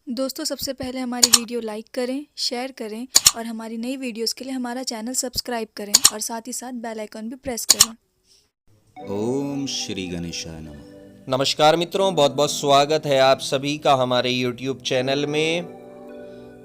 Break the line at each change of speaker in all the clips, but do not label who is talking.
दोस्तों सबसे पहले हमारी वीडियो लाइक करें, शेयर करें और हमारी नई वीडियोस के लिए हमारा चैनल सब्सक्राइब करें और साथ ही साथ बेल आइकन भी प्रेस करें।
ओम श्री गणेशाय नमः।
नमस्कार मित्रों, बहुत बहुत स्वागत है आप सभी का हमारे YouTube चैनल में।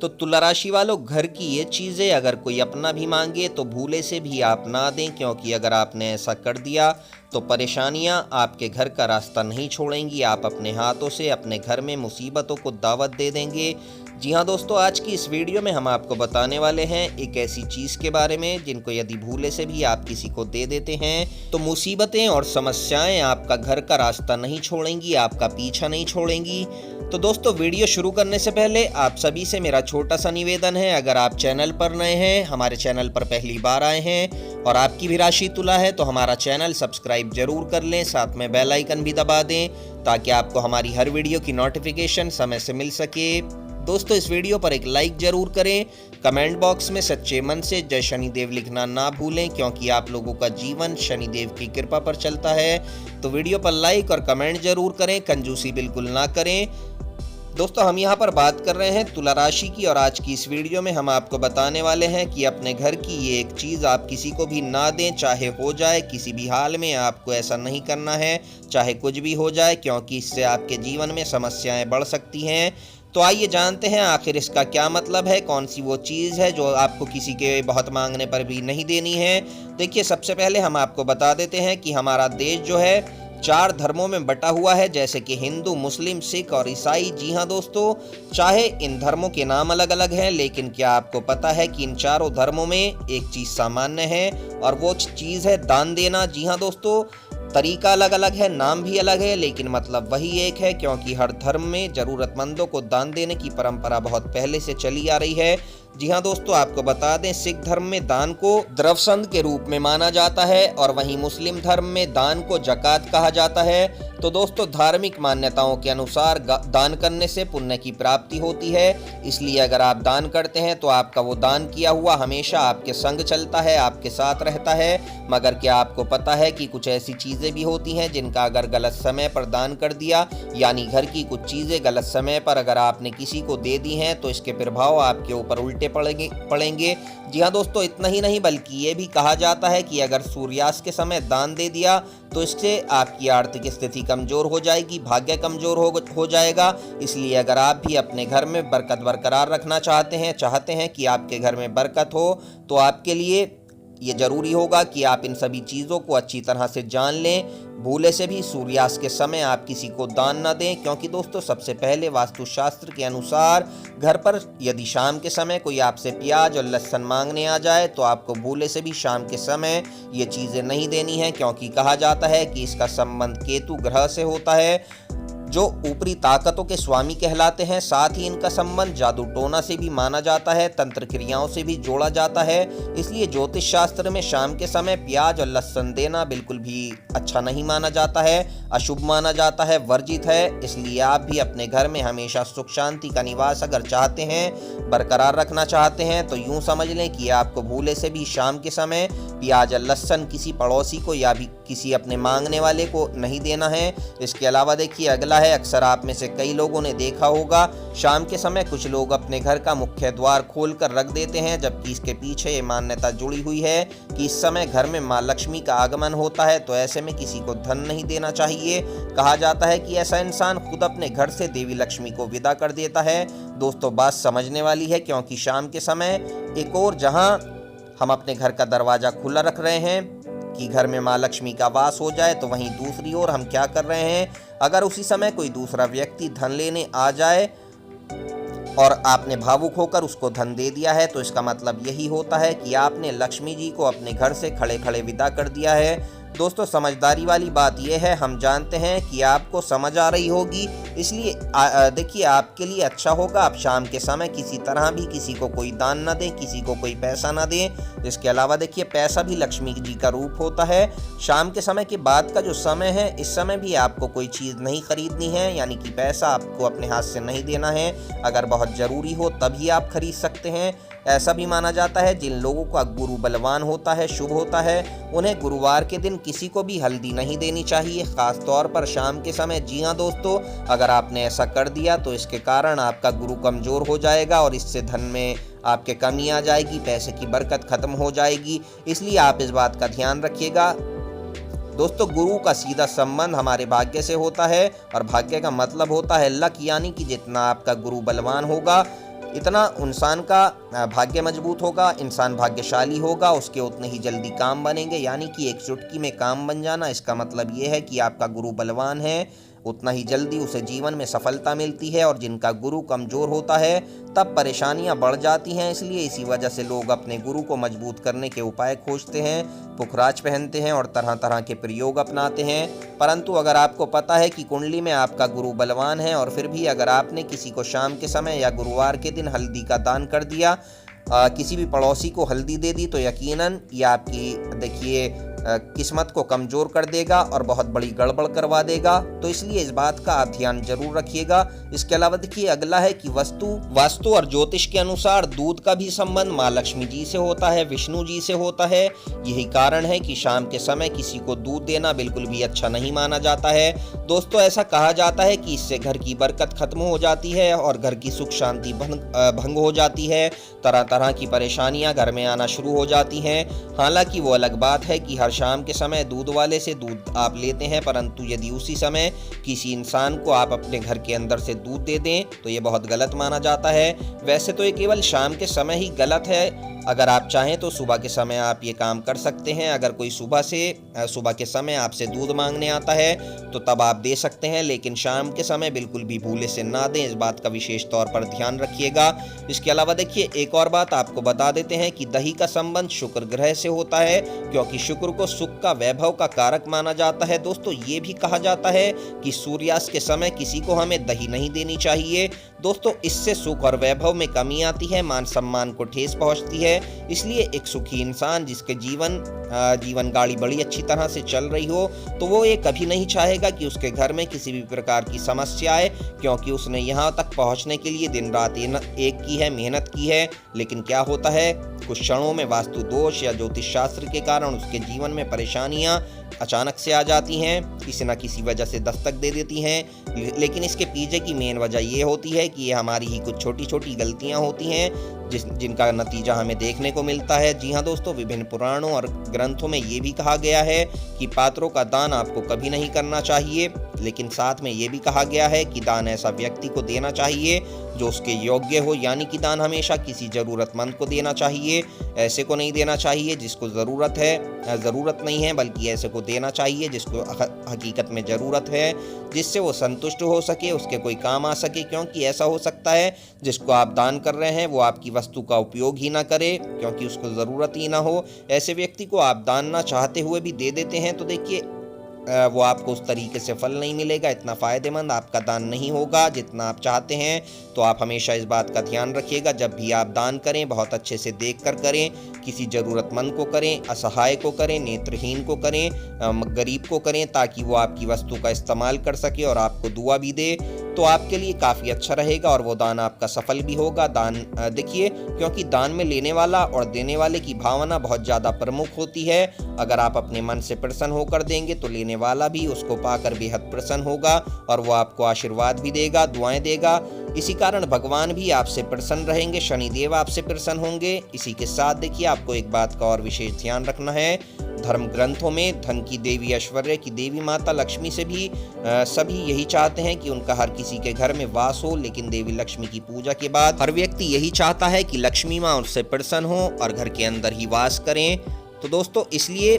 तो तुला राशि वालों, घर की ये चीज़ें अगर कोई अपना भी मांगे तो भूले से भी आप ना दें, क्योंकि अगर आपने ऐसा कर दिया तो परेशानियां आपके घर का रास्ता नहीं छोड़ेंगी। आप अपने हाथों से अपने घर में मुसीबतों को दावत दे देंगे। जी हाँ दोस्तों, आज की इस वीडियो में हम आपको बताने वाले हैं एक ऐसी चीज़ के बारे में जिनको यदि भूले से भी आप किसी को दे देते हैं तो मुसीबतें और समस्याएं आपका घर का रास्ता नहीं छोड़ेंगी, आपका पीछा नहीं छोड़ेंगी। तो दोस्तों, वीडियो शुरू करने से पहले आप सभी से मेरा छोटा सा निवेदन है, अगर आप चैनल पर नए हैं, हमारे चैनल पर पहली बार आए हैं और आपकी भी राशि तुला है तो हमारा चैनल सब्सक्राइब जरूर कर लें, साथ में बेल आइकन भी दबा दें ताकि आपको हमारी हर वीडियो की नोटिफिकेशन समय से मिल सके। दोस्तों, इस वीडियो पर एक लाइक जरूर करें। कमेंट बॉक्स में सच्चे मन से जय शनिदेव लिखना ना भूलें, क्योंकि आप लोगों का जीवन शनिदेव की कृपा पर चलता है। तो वीडियो पर लाइक और कमेंट जरूर करें, कंजूसी बिल्कुल ना करें। दोस्तों, हम यहाँ पर बात कर रहे हैं तुला राशि की और आज की इस वीडियो में हम आपको बताने वाले हैं कि अपने घर की ये एक चीज़ आप किसी को भी ना दें, चाहे हो जाए किसी भी हाल में। आपको ऐसा नहीं करना है, चाहे कुछ भी हो जाए, क्योंकि इससे आपके जीवन में समस्याएं बढ़ सकती हैं। तो आइए जानते हैं आखिर इसका क्या मतलब है, कौन सी वो चीज़ है जो आपको किसी के बहुत मांगने पर भी नहीं देनी है। देखिए, सबसे पहले हम आपको बता देते हैं कि हमारा देश जो है 4 धर्मों में बटा हुआ है, जैसे कि हिंदू, मुस्लिम, सिख और ईसाई। जी हाँ दोस्तों, चाहे इन धर्मों के नाम अलग अलग हैं, लेकिन क्या आपको पता है कि इन चारों धर्मों में एक चीज़ सामान्य है और वो चीज़ है दान देना। जी हाँ दोस्तों, तरीका अलग अलग है, नाम भी अलग है, लेकिन मतलब वही एक है, क्योंकि हर धर्म में ज़रूरतमंदों को दान देने की परंपरा बहुत पहले से चली आ रही है। जी हाँ दोस्तों, आपको बता दें, सिख धर्म में दान को द्रव्यसंद के रूप में माना जाता है और वहीं मुस्लिम धर्म में दान को ज़कात कहा जाता है। तो दोस्तों, धार्मिक मान्यताओं के अनुसार दान करने से पुण्य की प्राप्ति होती है, इसलिए अगर आप दान करते हैं तो आपका वो दान किया हुआ हमेशा आपके संग चलता है, आपके साथ रहता है। मगर क्या आपको पता है कि कुछ ऐसी चीज़ें भी होती हैं जिनका अगर गलत समय पर दान कर दिया, यानी घर की कुछ चीज़ें गलत समय पर अगर आपने किसी को दे दी हैं तो इसके प्रभाव आपके ऊपर उल्टे पड़ेंगे। जी हाँ दोस्तों, इतना ही नहीं बल्कि ये भी कहा जाता है कि अगर सूर्यास्त के समय दान दे दिया तो इससे आपकी आर्थिक स्थिति कमज़ोर हो जाएगी, भाग्य कमज़ोर हो जाएगा। इसलिए अगर आप भी अपने घर में बरकत बरकरार रखना चाहते हैं कि आपके घर में बरकत हो, तो आपके लिए ये ज़रूरी होगा कि आप इन सभी चीज़ों को अच्छी तरह से जान लें। भूले से भी सूर्यास्त के समय आप किसी को दान न दें, क्योंकि दोस्तों, सबसे पहले वास्तुशास्त्र के अनुसार घर पर यदि शाम के समय कोई आपसे प्याज और लहसुन मांगने आ जाए तो आपको भूले से भी शाम के समय ये चीज़ें नहीं देनी है, क्योंकि कहा जाता है कि इसका संबंध केतु ग्रह से होता है, जो ऊपरी ताकतों के स्वामी कहलाते हैं। साथ ही इनका संबंध जादू टोना से भी माना जाता है, तंत्र क्रियाओं से भी जोड़ा जाता है। इसलिए ज्योतिष शास्त्र में शाम के समय प्याज और लहसुन देना बिल्कुल भी अच्छा नहीं माना जाता है, अशुभ माना जाता है, वर्जित है। इसलिए आप भी अपने घर में हमेशा सुख शांति का निवास अगर चाहते हैं, बरकरार रखना चाहते हैं, तो यूं समझ लें कि आपको भूले से भी शाम के समय प्याज और लहसुन किसी पड़ोसी को या भी किसी अपने मांगने वाले को नहीं देना है। इसके अलावा देखिए, अगला है, अक्सर आप में से कई लोगों ने देखा होगा शाम के समय कुछ लोग अपने घर का मुख्य द्वार खोलकर रख देते हैं, जबकि इसके पीछे ये मान्यता जुड़ी हुई है कि इस समय घर में मां लक्ष्मी का आगमन होता है। तो ऐसे में किसी को धन नहीं देना चाहिए। कहा जाता है कि ऐसा इंसान खुद अपने घर से देवी लक्ष्मी को विदा कर देता है। दोस्तों, बात समझने वाली है, क्योंकि शाम के समय एक और जहां हम अपने घर का दरवाज़ा खुला रख रहे हैं कि घर में माँ लक्ष्मी का वास हो जाए, तो वहीं दूसरी ओर हम क्या कर रहे हैं, अगर उसी समय कोई दूसरा व्यक्ति धन लेने आ जाए और आपने भावुक होकर उसको धन दे दिया है, तो इसका मतलब यही होता है कि आपने लक्ष्मी जी को अपने घर से खड़े खड़े विदा कर दिया है। दोस्तों, समझदारी वाली बात यह है, हम जानते हैं कि आपको समझ आ रही होगी, इसलिए देखिए, आपके लिए अच्छा होगा आप शाम के समय किसी तरह भी किसी को कोई दान ना दें, किसी को कोई पैसा ना दें। इसके अलावा देखिए, पैसा भी लक्ष्मी जी का रूप होता है। शाम के समय के बाद का जो समय है, इस समय भी आपको कोई चीज़ नहीं खरीदनी है, यानी कि पैसा आपको अपने हाथ से नहीं देना है। अगर बहुत ज़रूरी हो तभी आप खरीद सकते हैं। ऐसा भी माना जाता है जिन लोगों का गुरु बलवान होता है, शुभ होता है, उन्हें गुरुवार के दिन किसी को भी हल्दी नहीं देनी चाहिए, खास तौर पर शाम के समय। जी हाँ दोस्तों, अगर आपने ऐसा कर दिया तो इसके कारण आपका गुरु कमज़ोर हो जाएगा और इससे धन में आपके कमी आ जाएगी, पैसे की बरकत खत्म हो जाएगी। इसलिए आप इस बात का ध्यान रखिएगा। दोस्तों, गुरु का सीधा संबंध हमारे भाग्य से होता है और भाग्य का मतलब होता है लक, यानी कि जितना आपका गुरु बलवान होगा इतना इंसान का भाग्य मजबूत होगा, इंसान भाग्यशाली होगा, उसके उतने ही जल्दी काम बनेंगे। यानी कि एक चुटकी में काम बन जाना, इसका मतलब ये है कि आपका गुरु बलवान है, उतना ही जल्दी उसे जीवन में सफलता मिलती है। और जिनका गुरु कमज़ोर होता है तब परेशानियां बढ़ जाती हैं। इसलिए इसी वजह से लोग अपने गुरु को मजबूत करने के उपाय खोजते हैं, पुखराज पहनते हैं और तरह तरह के प्रयोग अपनाते हैं। परंतु अगर आपको पता है कि कुंडली में आपका गुरु बलवान है और फिर भी अगर आपने किसी को शाम के समय या गुरुवार के दिन हल्दी का दान कर दिया, किसी भी पड़ोसी को हल्दी दे दी, तो यकीनन ये आपकी देखिए किस्मत को कमज़ोर कर देगा और बहुत बड़ी गड़बड़ करवा देगा। तो इसलिए इस बात का आप ध्यान जरूर रखिएगा। इसके अलावा देखिए अगला है कि वास्तु और ज्योतिष के अनुसार दूध का भी संबंध माँ लक्ष्मी जी से होता है, विष्णु जी से होता है। यही कारण है कि शाम के समय किसी को दूध देना बिल्कुल भी अच्छा नहीं माना जाता है। दोस्तों, ऐसा कहा जाता है कि इससे घर की बरकत खत्म हो जाती है और घर की सुख शांति भंग हो जाती है, तरह तरह की परेशानियां घर में आना शुरू हो जाती हैं। हालांकि वो अलग बात है कि हर शाम के समय दूध वाले से दूध आप लेते हैं, परंतु यदि उसी समय किसी इंसान को आप अपने घर के अंदर से दूध दे दें तो ये बहुत गलत माना जाता है। वैसे तो ये केवल शाम के समय ही गलत है। अगर आप चाहें तो सुबह के समय आप ये काम कर सकते हैं। अगर कोई सुबह के समय आपसे दूध मांगने आता है तो तब आप दे सकते हैं, लेकिन शाम के समय बिल्कुल भी भूले से ना दें। इस बात का विशेष तौर पर ध्यान रखिएगा। इसके अलावा देखिए एक और बात आपको बता देते हैं कि दही का संबंध शुक्र ग्रह से होता है, क्योंकि शुक्र को सुख का, वैभव का कारक माना जाता है। दोस्तों, ये भी कहा जाता है कि सूर्यास्त के समय किसी को हमें दही नहीं देनी चाहिए। दोस्तों, इससे सुख और वैभव में कमी आती है, मान सम्मान को ठेस पहुंचती है। इसलिए एक सुखी इंसान जिसके जीवन गाड़ी बड़ी अच्छी तरह से चल रही हो, तो वो ये कभी नहीं चाहेगा कि उसके घर में किसी भी प्रकार की समस्या आए, क्योंकि उसने यहाँ तक पहुँचने के लिए दिन रात एक की है, मेहनत की है। लेकिन क्या होता है, कुछ क्षणों में वास्तु दोष या ज्योतिष शास्त्र के कारण उसके जीवन में परेशानियां अचानक से आ जाती हैं, किसी न किसी वजह से दस्तक दे देती हैं। लेकिन इसके पीछे की मेन वजह ये होती है कि ये हमारी ही कुछ छोटी छोटी गलतियां होती हैं जिनका नतीजा हमें देखने को मिलता है। जी हाँ दोस्तों, विभिन्न पुराणों और ग्रंथों में ये भी कहा गया है कि पात्रों का दान आपको कभी नहीं करना चाहिए, लेकिन साथ में ये भी कहा गया है कि दान ऐसा व्यक्ति को देना चाहिए जो उसके योग्य हो। यानी कि दान हमेशा किसी ज़रूरतमंद को देना चाहिए, ऐसे को नहीं देना चाहिए जिसको ज़रूरत नहीं है, बल्कि ऐसे को देना चाहिए जिसको हकीकत में ज़रूरत है, जिससे वो संतुष्ट हो सके, उसके कोई काम आ सके। क्योंकि ऐसा हो सकता है जिसको आप दान कर रहे हैं वो आपकी वस्तु का उपयोग ही ना करे, क्योंकि उसको ज़रूरत ही ना हो। ऐसे व्यक्ति को आप दान ना चाहते हुए भी दे देते हैं, तो देखिए वो आपको उस तरीके से फल नहीं मिलेगा, इतना फ़ायदेमंद आपका दान नहीं होगा जितना आप चाहते हैं। तो आप हमेशा इस बात का ध्यान रखिएगा, जब भी आप दान करें बहुत अच्छे से देख कर करें, किसी ज़रूरतमंद को करें, असहाय को करें, नेत्रहीन को करें, गरीब को करें, ताकि वो आपकी वस्तु का इस्तेमाल कर सके और आपको दुआ भी दे, तो आपके लिए काफ़ी अच्छा रहेगा और वो दान आपका सफल भी होगा। दान देखिए, क्योंकि दान में लेने वाला और देने वाले की भावना बहुत ज़्यादा प्रमुख होती है। अगर आप अपने मन से प्रसन्न होकर देंगे तो लेने वाला भी उसको पाकर बेहद प्रसन्न होगा और वो आपको आशीर्वाद भी देगा, दुआएं देगा। इसी कारण भगवान भी आपसे प्रसन्न रहेंगे, शनिदेव आपसे प्रसन्न होंगे। इसी के साथ देखिए आपको एक बात का और विशेष ध्यान रखना है, धर्म ग्रंथों में धन की देवी, ऐश्वर्य की देवी माता लक्ष्मी से भी सभी यही चाहते हैं कि उनका हर किसी के घर में वास हो। लेकिन देवी लक्ष्मी की पूजा के बाद हर व्यक्ति यही चाहता है कि लक्ष्मी माँ उससे प्रसन्न हो और घर के अंदर ही वास करें। तो दोस्तों, इसलिए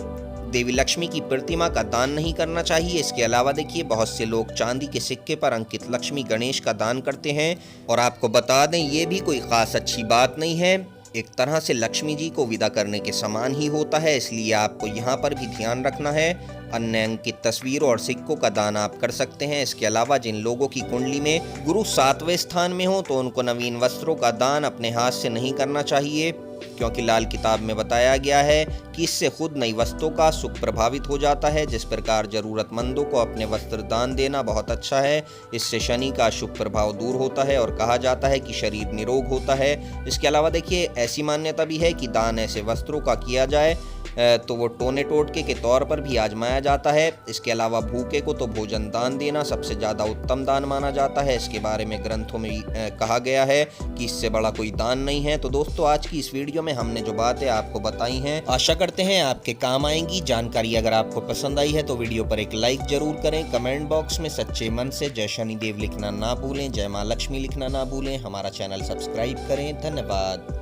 देवी लक्ष्मी की प्रतिमा का दान नहीं करना चाहिए। इसके अलावा देखिए बहुत से लोग चांदी के सिक्के पर अंकित लक्ष्मी गणेश का दान करते हैं, और आपको बता दें ये भी कोई खास अच्छी बात नहीं है, एक तरह से लक्ष्मी जी को विदा करने के समान ही होता है। इसलिए आपको यहाँ पर भी ध्यान रखना है। अन्य अंकित तस्वीरों और सिक्कों का दान आप कर सकते हैं। इसके अलावा जिन लोगों की कुंडली में गुरु 7वें स्थान में हो तो उनको नवीन वस्त्रों का दान अपने हाथ से नहीं करना चाहिए, क्योंकि लाल किताब में बताया गया है कि इससे खुद नई वस्तुओं का सुख प्रभावित हो जाता है। जिस प्रकार ज़रूरतमंदों को अपने वस्त्र दान देना बहुत अच्छा है, इससे शनि का शुभ प्रभाव दूर होता है और कहा जाता है कि शरीर निरोग होता है। इसके अलावा देखिए ऐसी मान्यता भी है कि दान ऐसे वस्त्रों का किया जाए तो वो टोने टोटके के तौर पर भी आजमाया जाता है। इसके अलावा भूखे को तो भोजन दान देना सबसे ज़्यादा उत्तम दान माना जाता है। इसके बारे में ग्रंथों में कहा गया है कि इससे बड़ा कोई दान नहीं है। तो दोस्तों आज की इस वीडियो में हमने जो बातें आपको बताई हैं, आशा करते हैं आपके काम आएंगी। जानकारी अगर आपको पसंद आई है तो वीडियो पर एक लाइक जरूर करें। कमेंट बॉक्स में सच्चे मन से जय शनिदेव लिखना ना भूलें, जय माँ लक्ष्मी लिखना ना भूलें। हमारा चैनल सब्सक्राइब करें। धन्यवाद।